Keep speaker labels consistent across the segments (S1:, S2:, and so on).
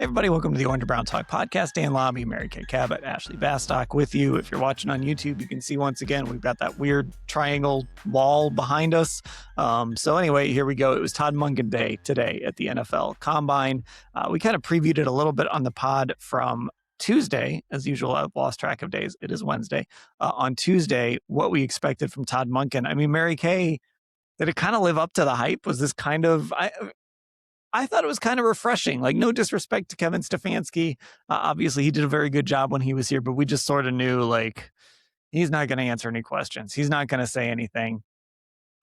S1: Everybody, welcome to the Orange and Brown Talk podcast. Dan Labbe, Mary Kay Cabot, Ashley Bastock with you. If you're watching on YouTube, you can see once again, we've got that weird triangle wall behind us. So anyway, here we go. It was Todd Monken Day today at the NFL Combine. We kind of previewed it a little bit on the pod from Tuesday. As usual, I've lost track of days. It is Wednesday. On Tuesday, what we expected from Todd Monken. I mean, Mary Kay, did it kind of live up to the hype? Was this kind of... I thought it was kind of refreshing. Like, no disrespect to Kevin Stefanski. Obviously, he did a very good job when he was here, but we just sort of knew, like, he's not going to answer any questions. He's not going to say anything.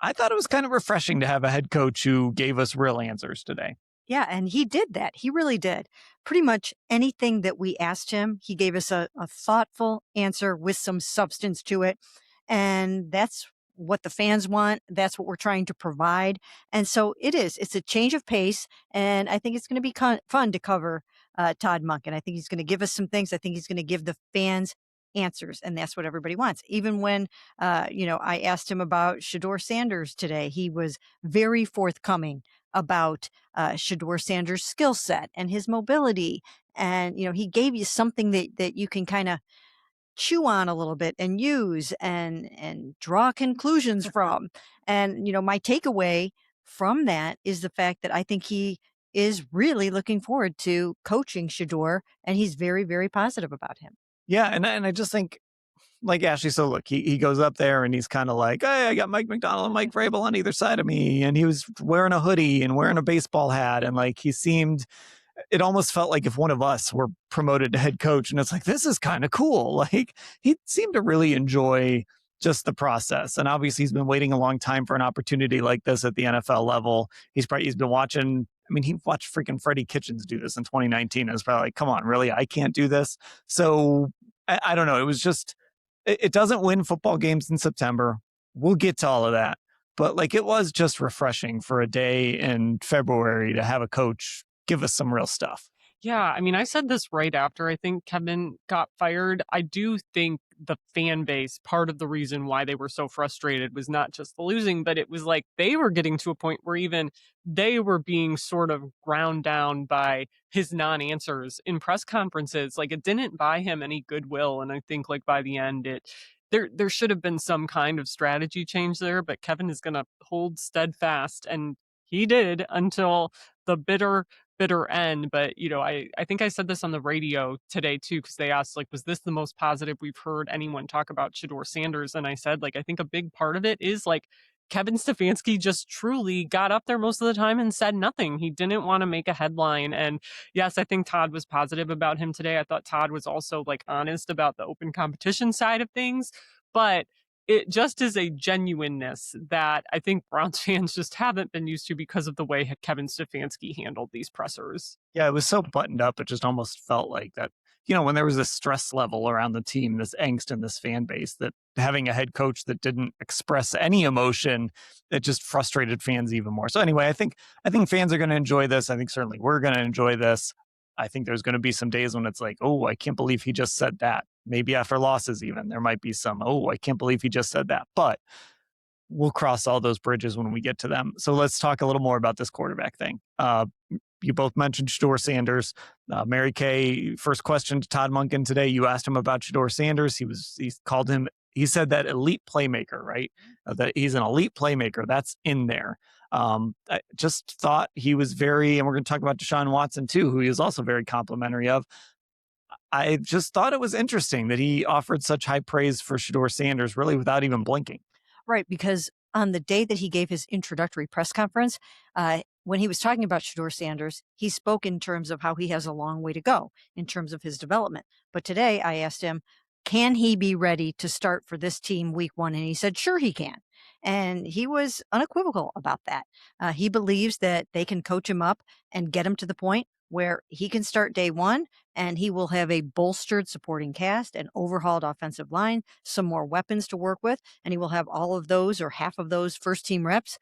S1: I thought it was kind of refreshing to have a head coach who gave us real answers today.
S2: Yeah, and he did that. He really did. Pretty much anything that we asked him, he gave us a thoughtful answer with some substance to it. And that's what the fans want. That's what we're trying to provide. And so it's a change of pace. And I think it's going to be fun to cover Todd Monken. I think he's going to give us some things. I think he's going to give the fans answers. And that's what everybody wants. Even when, I asked him about Shedeur Sanders today, he was very forthcoming about Shedeur Sanders' skill set and his mobility. And, he gave you something that you can kind of chew on a little bit and use and draw conclusions from. And, my takeaway from that is the fact that I think he is really looking forward to coaching Shedeur, and he's very, very positive about him.
S1: Yeah, and I just think, like Ashley, so look, he goes up there and he's kind of like, hey, I got Mike McDonald and Mike Vrabel on either side of me. And he was wearing a hoodie and wearing a baseball hat. And like, it almost felt like if one of us were promoted to head coach, and it's like, this is kind of cool. Like, he seemed to really enjoy just the process. And obviously he's been waiting a long time for an opportunity like this at the NFL level. He's been watching. I mean, he watched freaking Freddie Kitchens do this in 2019. And it's probably like, come on, really? I can't do this. So I don't know. It was just, it doesn't win football games in September. We'll get to all of that. But like, it was just refreshing for a day in February to have a coach give us some real stuff.
S3: Yeah, I mean, I said this right after I think Kevin got fired. I do think the fan base, part of the reason why they were so frustrated was not just the losing, but it was like they were getting to a point where even they were being sort of ground down by his non-answers in press conferences. Like, it didn't buy him any goodwill. And I think like by the end, there should have been some kind of strategy change there, but Kevin is going to hold steadfast, and he did until the bitter end. But I think I said this on the radio today too, because they asked, like, was this the most positive we've heard anyone talk about Shedeur Sanders? And I said, like, I think a big part of it is like Kevin Stefanski just truly got up there most of the time and said nothing. He didn't want to make a headline. And yes, I think Todd was positive about him today. I thought Todd was also like honest about the open competition side of things, but it just is a genuineness that I think Browns fans just haven't been used to because of the way Kevin Stefanski handled these pressers.
S1: Yeah, it was so buttoned up. It just almost felt like that, when there was this stress level around the team, this angst in this fan base, that having a head coach that didn't express any emotion, that just frustrated fans even more. So anyway, I think fans are going to enjoy this. I think certainly we're going to enjoy this. I think there's going to be some days when it's like, oh, I can't believe he just said that. Maybe after losses even, there might be some, oh, I can't believe he just said that. But we'll cross all those bridges when we get to them. So let's talk a little more about this quarterback thing. You both mentioned Shedeur Sanders. Mary Kay, first question to Todd Monken today. You asked him about Shedeur Sanders. He said that elite playmaker, right? That he's an elite playmaker. That's in there. I just thought he was and we're going to talk about Deshaun Watson too, who he is also very complimentary of. I just thought it was interesting that he offered such high praise for Shedeur Sanders, really without even blinking.
S2: Right, because on the day that he gave his introductory press conference, when he was talking about Shedeur Sanders, he spoke in terms of how he has a long way to go in terms of his development. But today I asked him, can he be ready to start for this team week 1? And he said, sure he can. And he was unequivocal about that. He believes that they can coach him up and get him to the point where he can start day 1 and he will have a bolstered supporting cast, an overhauled offensive line, some more weapons to work with, and he will have all of those or half of those first team reps.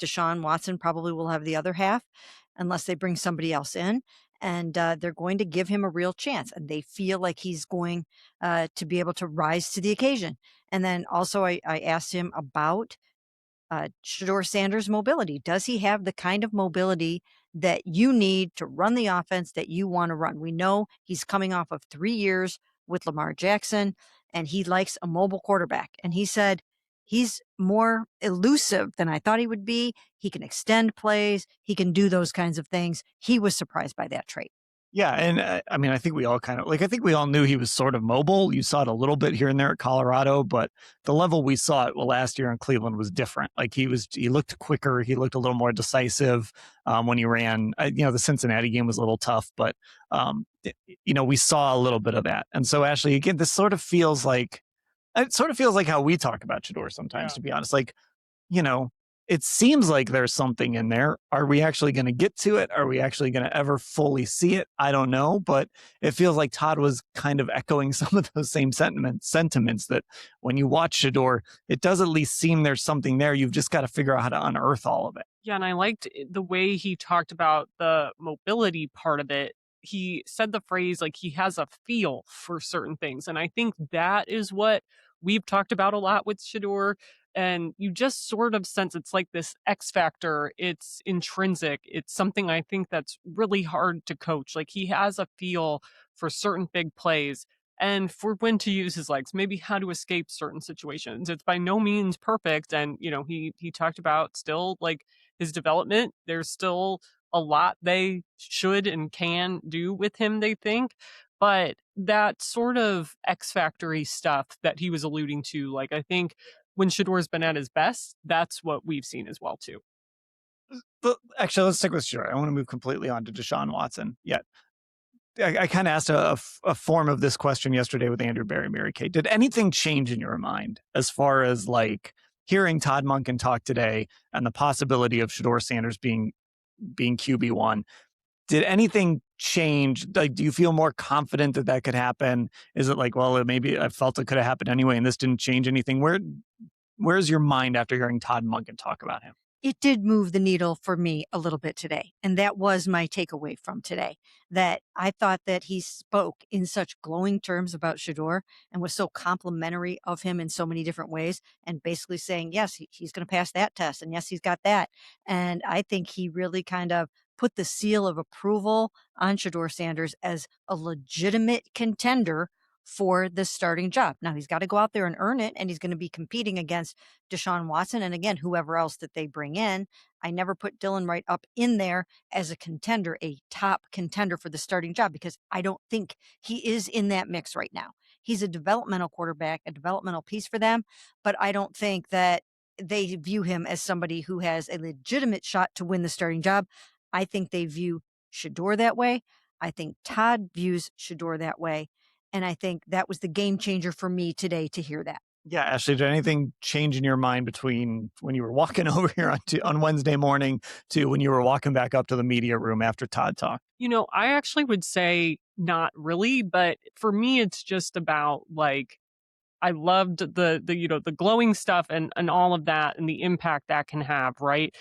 S2: Deshaun Watson probably will have the other half unless they bring somebody else in. And they're going to give him a real chance. And they feel like he's going to be able to rise to the occasion. And then also I asked him about Shedeur Sanders' mobility. Does he have the kind of mobility that you need to run the offense that you want to run. We know he's coming off of 3 years with Lamar Jackson, and he likes a mobile quarterback. And he said he's more elusive than I thought he would be. He can extend plays, he can do those kinds of things. He was surprised by that trait.
S1: Yeah, and I mean, I think we all kind of I think we all knew he was sort of mobile. You saw it a little bit here and there at Colorado, but the level we saw it last year in Cleveland was different. Like he looked quicker, he looked a little more decisive when he ran. The Cincinnati game was a little tough, but we saw a little bit of that. And so, Ashley, again, this sort of feels like how we talk about Shedeur sometimes, to be honest. Like, you know, it seems like there's something in there. Are we actually going to get to it? Are we actually going to ever fully see it? I don't know, but it feels like Todd was kind of echoing some of those same sentiments that when you watch Shedeur, it does at least seem there's something there. You've just got to figure out how to unearth all of it.
S3: Yeah, and I liked the way he talked about the mobility part of it. He said the phrase like he has a feel for certain things. And I think that is what we've talked about a lot with Shedeur. And you just sort of sense it's like this X factor. It's intrinsic. It's something I think that's really hard to coach. Like he has a feel for certain big plays and for when to use his legs, maybe how to escape certain situations. It's by no means perfect. And, he talked about still like his development. There's still a lot they should and can do with him, they think. But that sort of X Factory stuff that he was alluding to, like, I think when Shadeur's been at his best, that's what we've seen as well, too.
S1: But actually, let's stick with Shedeur. I want to move completely on to Deshaun Watson. Yet, I kind of asked a form of this question yesterday with Andrew Barry, Mary Kay. Did anything change in your mind as far as like hearing Todd Monken talk today and the possibility of Shedeur Sanders being QB1? Did anything change? Like, do you feel more confident that could happen? Is it like, well, maybe I felt it could have happened anyway, and this didn't change anything? Where's your mind after hearing Todd Monken talk about him?
S2: It did move the needle for me a little bit today. And that was my takeaway from today, that I thought that he spoke in such glowing terms about Shedeur and was so complimentary of him in so many different ways, and basically saying, yes, he's going to pass that test. And yes, he's got that. And I think he really kind of put the seal of approval on Shedeur Sanders as a legitimate contender for the starting job. Now he's got to go out there and earn it, and he's going to be competing against Deshaun Watson and again whoever else that they bring in. I never put Dylan Wright up in there as a contender, a top contender for the starting job, because I don't think he is in that mix right now. He's a developmental quarterback, a developmental piece for them, but I don't think that they view him as somebody who has a legitimate shot to win the starting job. I think they view Shedeur that way. I think Todd views Shedeur that way. And I think that was the game changer for me today to hear that.
S1: Yeah, Ashley, did anything change in your mind between when you were walking over here on Wednesday morning to when you were walking back up to the media room after Todd talked?
S3: I actually would say not really, but for me, it's just about like, I loved the glowing stuff and all of that and the impact that can have, right?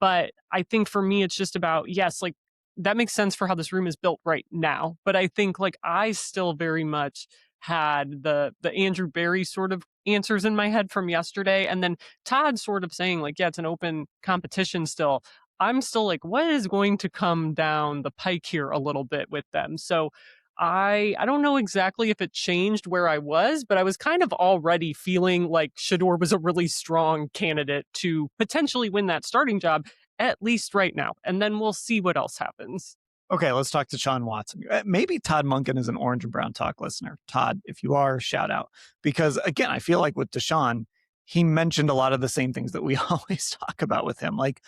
S3: But I think for me, it's just about, yes, like that makes sense for how this room is built right now. But I think like I still very much had the Andrew Barry sort of answers in my head from yesterday. And then Todd sort of saying, like, yeah, it's an open competition still. I'm still like, what is going to come down the pike here a little bit with them? So I don't know exactly if it changed where I was, but I was kind of already feeling like Shedeur was a really strong candidate to potentially win that starting job, at least right now. And then we'll see what else happens.
S1: Okay, let's talk to Deshaun Watson. Maybe Todd Monken is an Orange and Brown Talk listener. Todd, if you are, shout out. Because again, I feel like with Deshaun, he mentioned a lot of the same things that we always talk about with him. Like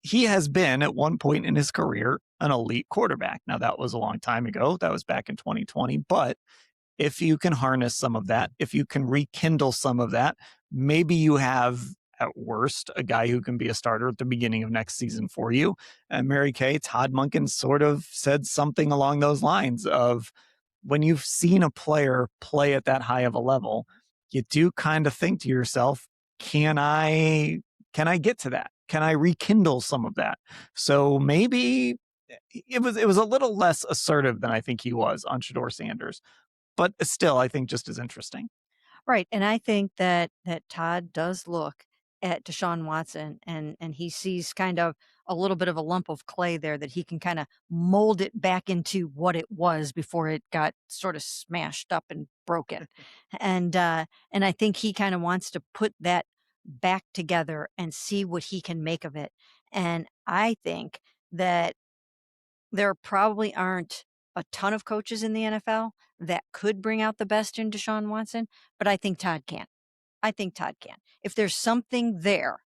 S1: he has been at one point in his career an elite quarterback. Now that was a long time ago. That was back in 2020. But if you can harness some of that, if you can rekindle some of that, maybe you have at worst a guy who can be a starter at the beginning of next season for you. And Mary Kay, Todd Monken sort of said something along those lines of when you've seen a player play at that high of a level, you do kind of think to yourself, can I get to that? Can I rekindle some of that? So maybe it was a little less assertive than I think he was on Shedeur Sanders, but still, I think just as interesting.
S2: Right. And I think that Todd does look at Deshaun Watson and he sees kind of a little bit of a lump of clay there that he can kind of mold it back into what it was before it got sort of smashed up and broken. And I think he kind of wants to put that back together and see what he can make of it. And I think that there probably aren't a ton of coaches in the NFL that could bring out the best in Deshaun Watson, but I think Todd can. I think Todd can. If there's something there,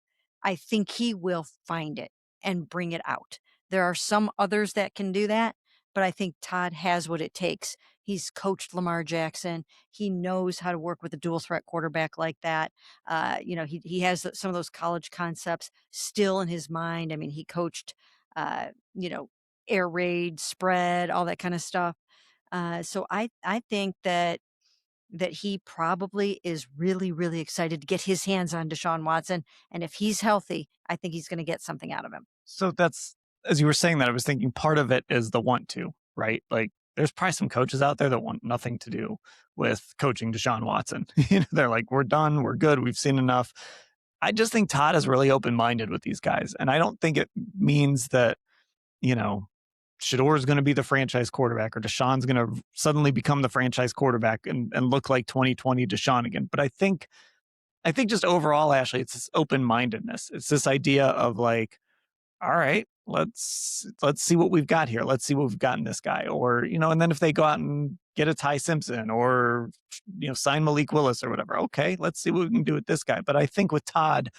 S2: I think he will find it and bring it out. There are some others that can do that, but I think Todd has what it takes. He's coached Lamar Jackson. He knows how to work with a dual threat quarterback like that. He has some of those college concepts still in his mind. I mean, he coached, uh, you know, air raid, spread, all that kind of stuff. So I think that he probably is really, really excited to get his hands on Deshaun Watson. And if he's healthy, I think he's going to get something out of him.
S1: So that's, as you were saying that, I was thinking part of it is the want to, right? Like there's probably some coaches out there that want nothing to do with coaching Deshaun Watson. They're like, we're done, we're good, we've seen enough. I just think Todd is really open-minded with these guys. And I don't think it means that, you know, Shedeur is going to be the franchise quarterback or Deshaun's going to suddenly become the franchise quarterback and look like 2020 Deshaun again. But I think just overall, Ashley, it's this open-mindedness. It's this idea of like, all right, let's see what we've got here. Let's see what we've got in this guy. Or, and then if they go out and get a Ty Simpson or, sign Malik Willis or whatever, okay, let's see what we can do with this guy. But I think with Todd,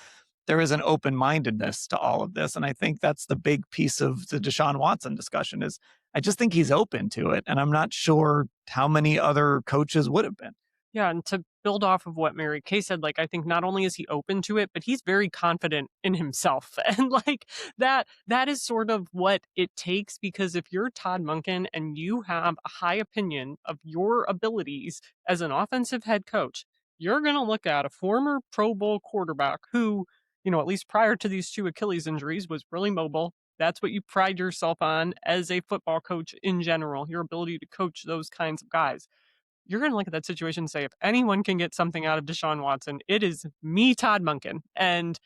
S1: there is an open-mindedness to all of this. And I think that's the big piece of the Deshaun Watson discussion is I just think he's open to it. And I'm not sure how many other coaches would have been.
S3: Yeah, and to build off of what Mary Kay said, like I think not only is he open to it, but he's very confident in himself. And like that is sort of what it takes because if you're Todd Monken and you have a high opinion of your abilities as an offensive head coach, you're going to look at a former Pro Bowl quarterback who, at least prior to these two Achilles injuries was really mobile. That's what you pride yourself on as a football coach in general, your ability to coach those kinds of guys. You're going to look at that situation and say, if anyone can get something out of Deshaun Watson, it is me, Todd Monken. And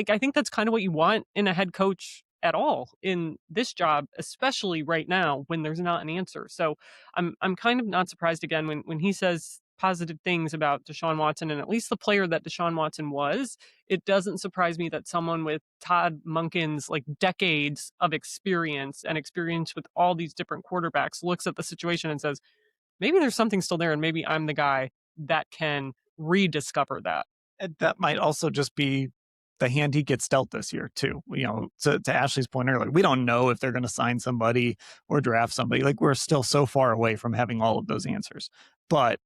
S3: I think that's kind of what you want in a head coach at all in this job, especially right now when there's not an answer. So I'm kind of not surprised again when he says positive things about Deshaun Watson and at least the player that Deshaun Watson was. It doesn't surprise me that someone with Todd Monken's like decades of experience and experience with all these different quarterbacks looks at the situation and says, maybe there's something still there and maybe I'm the guy that can rediscover that.
S1: And that might also just be the hand he gets dealt this year too. To Ashley's point earlier, we don't know if they're going to sign somebody or draft somebody. Like we're still so far away from having all of those answers. But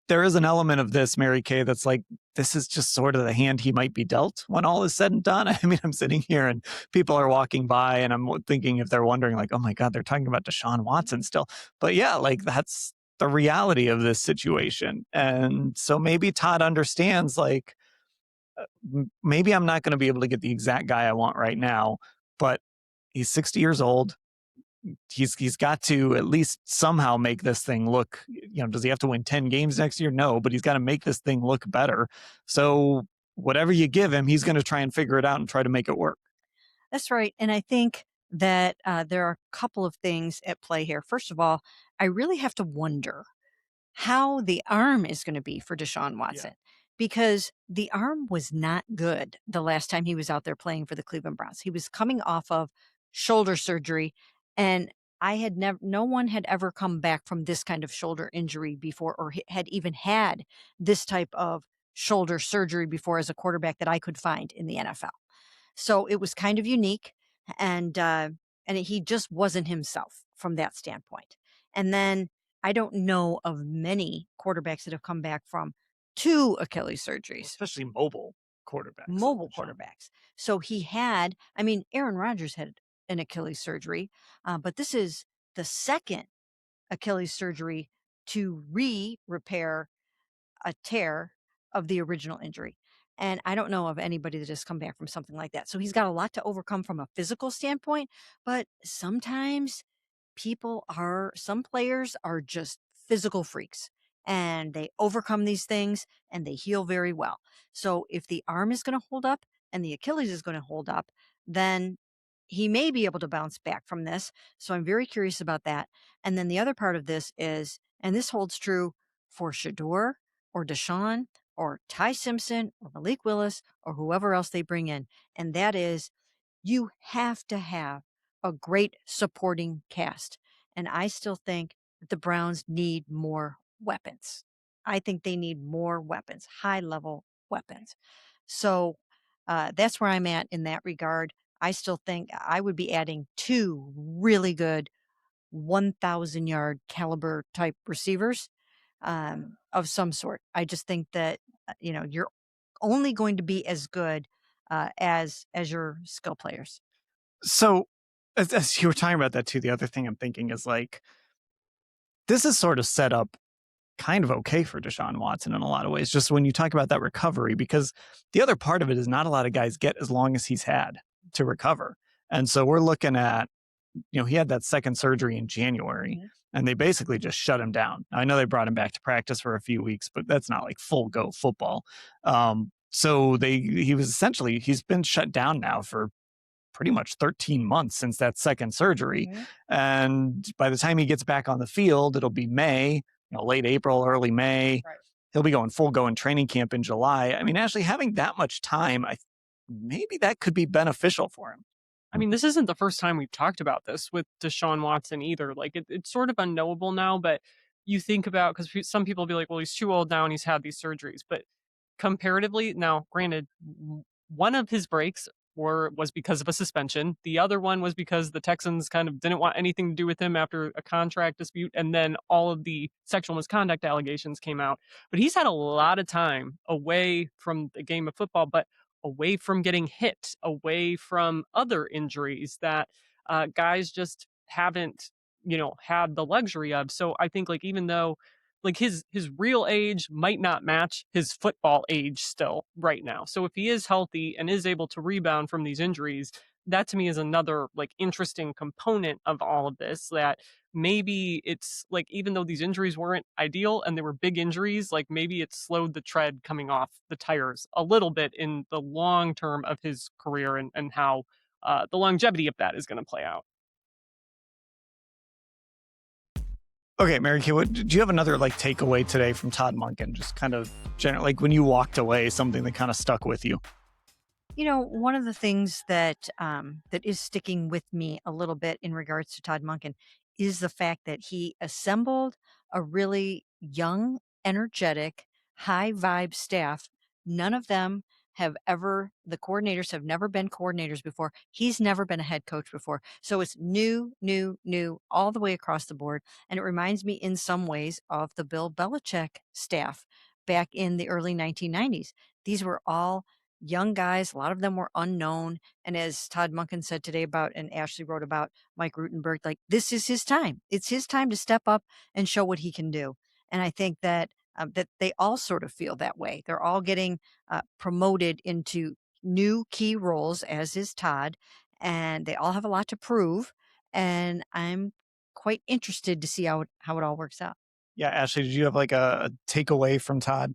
S1: there is an element of this, Mary Kay, that's like, this is just sort of the hand he might be dealt when all is said and done. I mean, I'm sitting here and people are walking by and I'm thinking if they're wondering like, oh my God, they're talking about Deshaun Watson still. But yeah, like that's the reality of this situation. And so maybe Todd understands like, maybe I'm not going to be able to get the exact guy I want right now, but he's 60 years old. He's got to at least somehow make this thing look, does he have to win 10 games next year? No, but he's got to make this thing look better. So whatever you give him, he's going to try and figure it out and try to make it work.
S2: That's right. And I think that there are a couple of things at play here. First of all, I really have to wonder how the arm is going to be for Deshaun Watson because the arm was not good the last time he was out there playing for the Cleveland Browns. He was coming off of shoulder surgery and no one had ever come back from this kind of shoulder injury before or had even had this type of shoulder surgery before as a quarterback that I could find in the NFL. So it was kind of unique and he just wasn't himself from that standpoint. And then I don't know of many quarterbacks that have come back from 2 Achilles surgeries.
S1: Especially mobile quarterbacks.
S2: Mobile quarterbacks. So Aaron Rodgers had an Achilles surgery, but this is the second Achilles surgery to repair a tear of the original injury. And I don't know of anybody that has come back from something like that. So he's got a lot to overcome from a physical standpoint, but sometimes some players are just physical freaks and they overcome these things and they heal very well. So if the arm is going to hold up and the Achilles is going to hold up, then he may be able to bounce back from this. So I'm very curious about that. And then the other part of this is, and this holds true for Shedeur or Deshaun or Ty Simpson or Malik Willis or whoever else they bring in. And that is, you have to have a great supporting cast. And I still think that the Browns need more weapons. I think they need more weapons, high level weapons. So that's where I'm at in that regard. I still think I would be adding two really good 1,000-yard caliber type receivers of some sort. I just think that, you're only going to be as good as your skill players.
S1: So, as you were talking about that too, the other thing I'm thinking is like, this is sort of set up kind of okay for Deshaun Watson in a lot of ways, just when you talk about that recovery, because the other part of it is not a lot of guys get as long as he's had to recover. And so we're looking at, he had that second surgery in January and they basically just shut him down. I know they brought him back to practice for a few weeks, but that's not like full go football. So he's been shut down now for pretty much 13 months since that second surgery. And by the time he gets back on the field, it'll be May, late April, early May.
S2: Right.
S1: He'll be going full go in training camp in July. I mean, actually having that much time, maybe that could be beneficial for him.
S3: I mean, this isn't the first time we've talked about this with Deshaun Watson either. Like, it's sort of unknowable now, but you think about, because some people be like, well, he's too old now and he's had these surgeries. But comparatively, now, granted, one of his breaks was because of a suspension. The other one was because the Texans kind of didn't want anything to do with him after a contract dispute. And then all of the sexual misconduct allegations came out. But he's had a lot of time away from the game of football, but away from getting hit, away from other injuries that guys just haven't, had the luxury of. So I think, like, even though like his real age might not match his football age still right now. So if he is healthy and is able to rebound from these injuries, that to me is another like interesting component of all of this, that maybe it's like, even though these injuries weren't ideal and they were big injuries, like maybe it slowed the tread coming off the tires a little bit in the long term of his career, and how the longevity of that is going to play out.
S1: Okay, Mary Kay, do you have another like takeaway today from Todd Monken? Just kind of general, like when you walked away, something that kind of stuck with you.
S2: One of the things that that is sticking with me a little bit in regards to Todd Monken is the fact that he assembled a really young, energetic, high vibe staff. None of them the coordinators have never been coordinators before. He's never been a head coach before. So it's new, new, new all the way across the board. And it reminds me in some ways of the Bill Belichick staff back in the early 1990s. These were all young guys. A lot of them were unknown. And as Todd Monken said today about, and Ashley wrote about Mike Rutenberg, like, this is his time. It's his time to step up and show what he can do. And I think that that they all sort of feel that way. They're all getting promoted into new key roles, as is Todd, and they all have a lot to prove. And I'm quite interested to see how it all works out.
S1: Yeah, Ashley, did you have like a takeaway from Todd?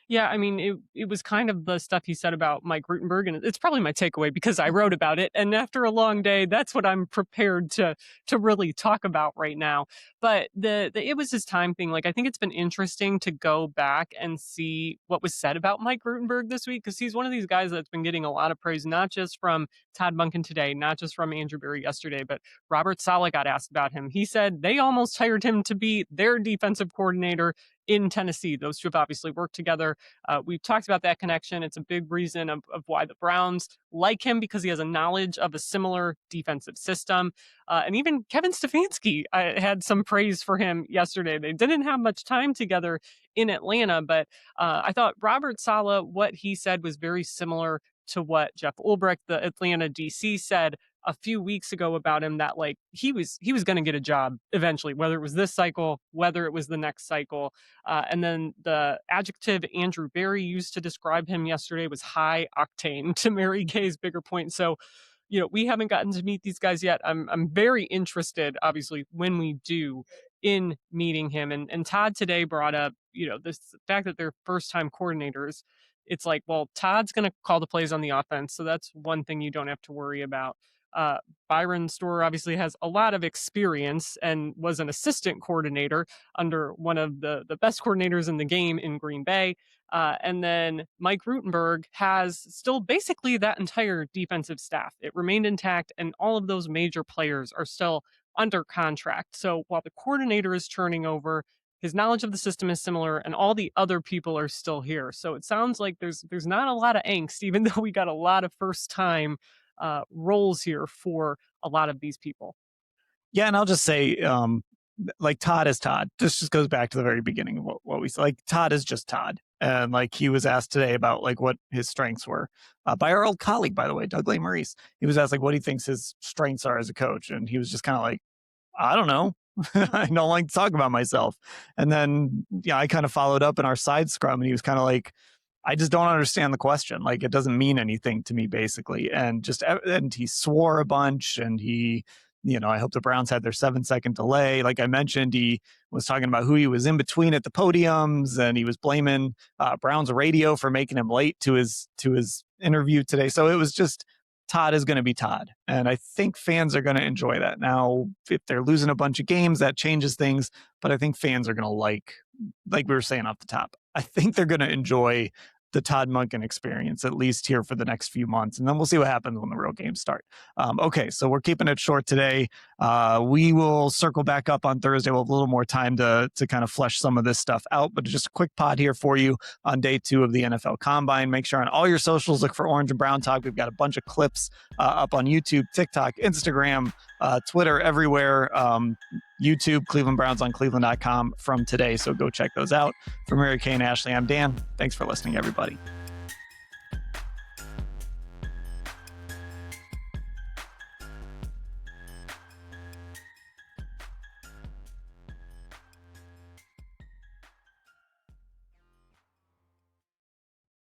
S3: Yeah, I mean, it was kind of the stuff he said about Mike Rutenberg, and it's probably my takeaway because I wrote about it. And after a long day, that's what I'm prepared to really talk about right now. But the it was his time thing. Like, I think it's been interesting to go back and see what was said about Mike Rutenberg this week, because he's one of these guys that's been getting a lot of praise, not just from Todd Monken today, not just from Andrew Berry yesterday, but Robert Saleh got asked about him. He said they almost hired him to be their defensive coordinator in Tennessee. Those two have obviously worked together. We've talked about that connection. It's a big reason of why the Browns like him, because he has a knowledge of a similar defensive system. And even Kevin Stefanski had some praise for him yesterday. They didn't have much time together in Atlanta, but I thought Robert Saleh, what he said was very similar to what Jeff Ulbrich, the Atlanta DC, said a few weeks ago about him, that like he was going to get a job eventually, whether it was this cycle, whether it was the next cycle. And then the adjective Andrew Berry used to describe him yesterday was high octane, to Mary Kay's bigger point. So, we haven't gotten to meet these guys yet. I'm very interested, obviously, when we do, in meeting him. And Todd today brought up, this fact that they're first time coordinators. it's like, well, Todd's going to call the plays on the offense. So that's one thing you don't have to worry about. Uh, Byron Storer obviously has a lot of experience and was an assistant coordinator under one of the best coordinators in the game in Green Bay. And then Mike Rutenberg has still basically that entire defensive staff. It remained intact, and all of those major players are still under contract. So while the coordinator is turning over, his knowledge of the system is similar, and all the other people are still here. So it sounds like there's not a lot of angst, even though we got a lot of first time roles here for a lot of these people.
S1: Yeah, and I'll just say, like Todd is Todd. This just goes back to the very beginning of what we said. Like Todd is just Todd, and like he was asked today about like what his strengths were by our old colleague, by the way, Doug Maurice. He was asked like what he thinks his strengths are as a coach, and he was just kind of like, I don't know. I don't like to talk about myself. And then, yeah, I kind of followed up in our side scrum, and he was kind of like, I just don't understand the question. Like, it doesn't mean anything to me, basically. And he swore a bunch, and he, I hope the Browns had their 7-second delay. Like I mentioned, he was talking about who he was in between at the podiums, and he was blaming Browns radio for making him late to his interview today. So it was just, Todd is going to be Todd. And I think fans are going to enjoy that. Now, if they're losing a bunch of games, that changes things. But I think fans are going to like we were saying off the top, I think they're going to enjoy the Todd Monken experience, at least here for the next few months. And then we'll see what happens when the real games start. Okay, so we're keeping it short today. We will circle back up on Thursday. We'll have a little more time to kind of flesh some of this stuff out. But just a quick pod here for you on day 2 of the NFL Combine. Make sure on all your socials, look for Orange and Brown Talk. We've got a bunch of clips up on YouTube, TikTok, Instagram, Twitter, everywhere. YouTube, Cleveland Browns on cleveland.com from today. So go check those out. For Mary Kay and Ashley, I'm Dan. Thanks for listening, everybody.